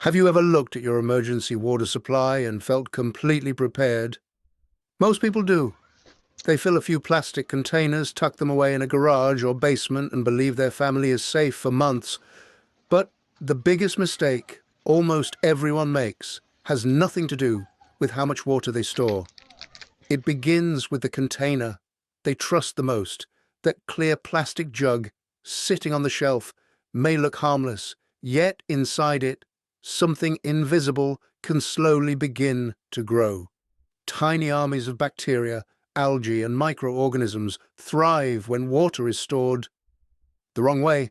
Have you ever looked at your emergency water supply and felt completely prepared? Most people do. They fill a few plastic containers, tuck them away in a garage or basement, and believe their family is safe for months. But the biggest mistake almost everyone makes has nothing to do with how much water they store. It begins with the container they trust the most. That clear plastic jug sitting on the shelf may look harmless, yet inside it, something invisible can slowly begin to grow. Tiny armies of bacteria, algae, and microorganisms thrive when water is stored the wrong way.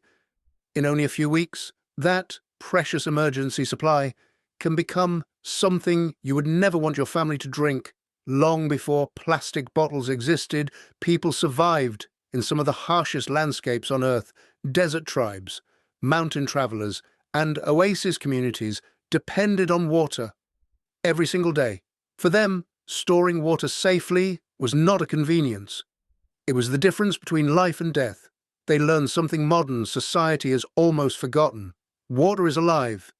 In only a few weeks, that precious emergency supply can become something you would never want your family to drink. Long before plastic bottles existed, people survived in some of the harshest landscapes on Earth. Desert tribes, mountain travelers, and oasis communities depended on water every single day. For them, storing water safely was not a convenience. It was the difference between life and death. They learned something modern society has almost forgotten. Water is alive.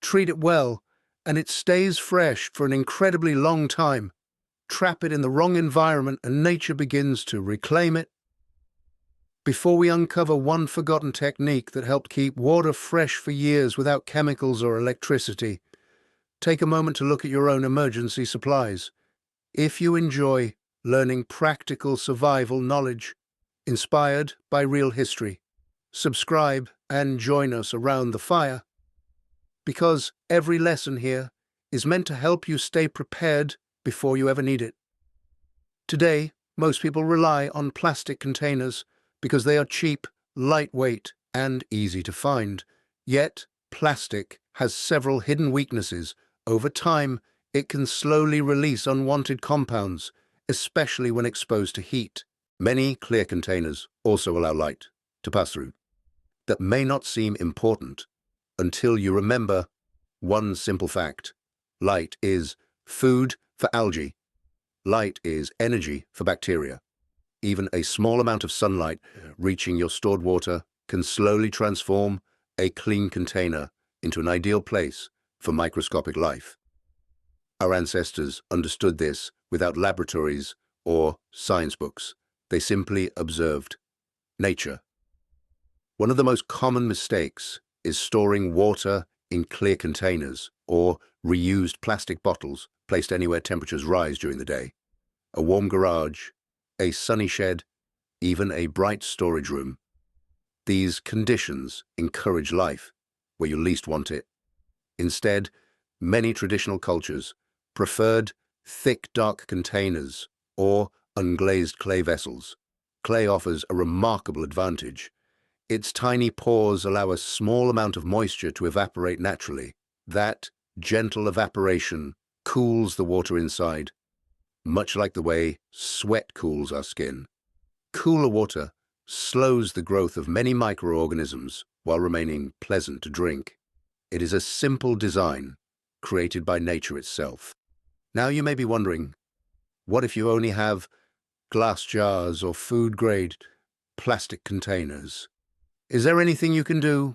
Treat it well, and it stays fresh for an incredibly long time. Trap it in the wrong environment and nature begins to reclaim it. Before we uncover one forgotten technique that helped keep water fresh for years without chemicals or electricity, take a moment to look at your own emergency supplies. If you enjoy learning practical survival knowledge, inspired by real history, subscribe and join us around the fire, because every lesson here is meant to help you stay prepared before you ever need it. Today, most people rely on plastic containers because they are cheap, lightweight, and easy to find. Yet, plastic has several hidden weaknesses. Over time, it can slowly release unwanted compounds, especially when exposed to heat. Many clear containers also allow light to pass through. That may not seem important until you remember one simple fact. Light is food for algae. Light is energy for bacteria. Even a small amount of sunlight reaching your stored water can slowly transform a clean container into an ideal place for microscopic life. Our ancestors understood this without laboratories or science books. They simply observed nature. One of the most common mistakes is storing water in clear containers or reused plastic bottles placed anywhere temperatures rise during the day. A warm garage, a sunny shed, even a bright storage room. These conditions encourage life where you least want it. Instead, many traditional cultures preferred thick, dark containers or unglazed clay vessels. Clay offers a remarkable advantage. Its tiny pores allow a small amount of moisture to evaporate naturally. That gentle evaporation cools the water inside, much like the way sweat cools our skin. Cooler water slows the growth of many microorganisms while remaining pleasant to drink. It is a simple design created by nature itself. Now you may be wondering, what if you only have glass jars or food-grade plastic containers? Is there anything you can do?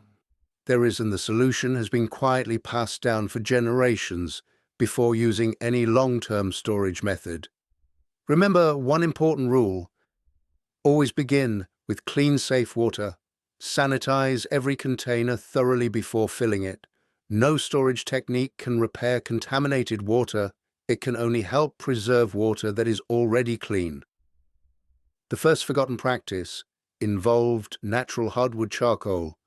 There is, and the solution has been quietly passed down for generations before using any long-term storage method. Remember one important rule: always begin with clean, safe water. Sanitize every container thoroughly before filling it. No storage technique can repair contaminated water. It can only help preserve water that is already clean. The first forgotten practice involved natural hardwood charcoal,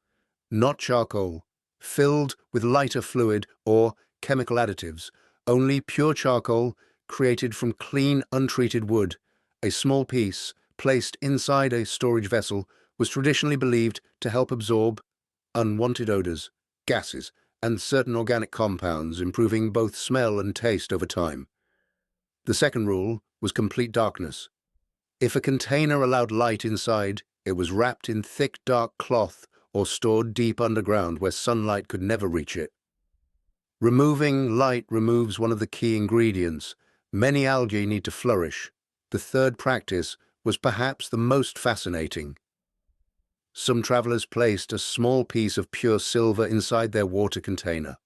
not charcoal, filled with lighter fluid or chemical additives. Only pure charcoal created from clean, untreated wood. A small piece placed inside a storage vessel was traditionally believed to help absorb unwanted odors, gases, and certain organic compounds, improving both smell and taste over time. The second rule was complete darkness. If a container allowed light inside, it was wrapped in thick, dark cloth or stored deep underground where sunlight could never reach it. Removing light removes one of the key ingredients. Many algae need to flourish. The third practice was perhaps the most fascinating. Some travelers placed a small piece of pure silver inside their water container.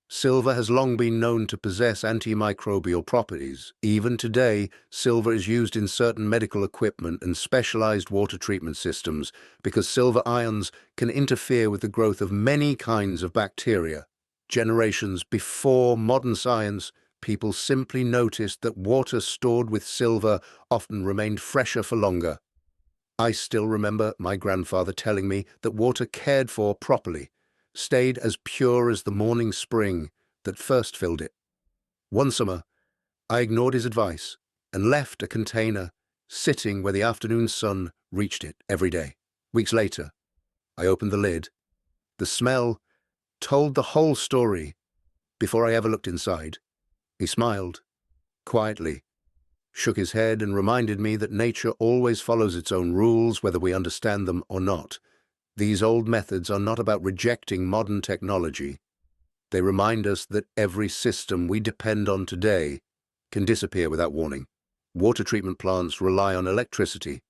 Silver has long been known to possess antimicrobial properties. Even today, silver is used in certain medical equipment and specialized water treatment systems because silver ions can interfere with the growth of many kinds of bacteria. Generations before modern science, people simply noticed that water stored with silver often remained fresher for longer. I still remember my grandfather telling me that water cared for properly stayed as pure as the morning spring that first filled it. One summer, I ignored his advice and left a container sitting where the afternoon sun reached it every day. Weeks later, I opened the lid. The smell told the whole story before I ever looked inside. He smiled quietly, shook his head, and reminded me that nature always follows its own rules, whether we understand them or not. These old methods are not about rejecting modern technology. They remind us that every system we depend on today can disappear without warning. Water treatment plants rely on electricity.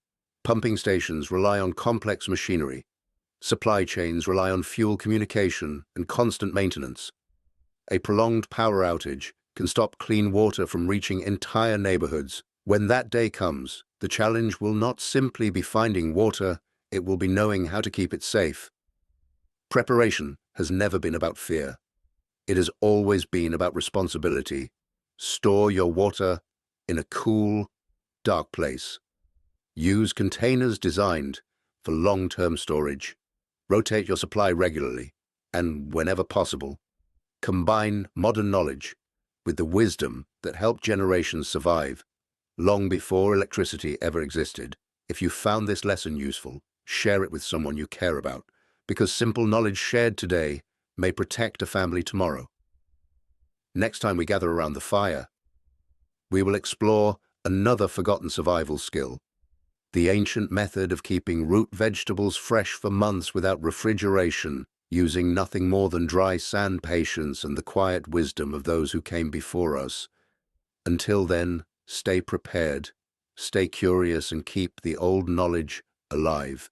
Pumping stations rely on complex machinery. Supply chains rely on fuel communication and constant maintenance. A prolonged power outage can stop clean water from reaching entire neighborhoods. When that day comes, the challenge will not simply be finding water, it will be knowing how to keep it safe. Preparation has never been about fear. It has always been about responsibility. Store your water in a cool, dark place. Use containers designed for long-term storage. Rotate your supply regularly, and whenever possible, combine modern knowledge with the wisdom that helped generations survive long before electricity ever existed. If you found this lesson useful, share it with someone you care about, because simple knowledge shared today may protect a family tomorrow. Next time we gather around the fire, we will explore another forgotten survival skill, the ancient method of keeping root vegetables fresh for months without refrigeration, using nothing more than dry sand, patience, and the quiet wisdom of those who came before us. Until then, stay prepared, stay curious, and keep the old knowledge alive.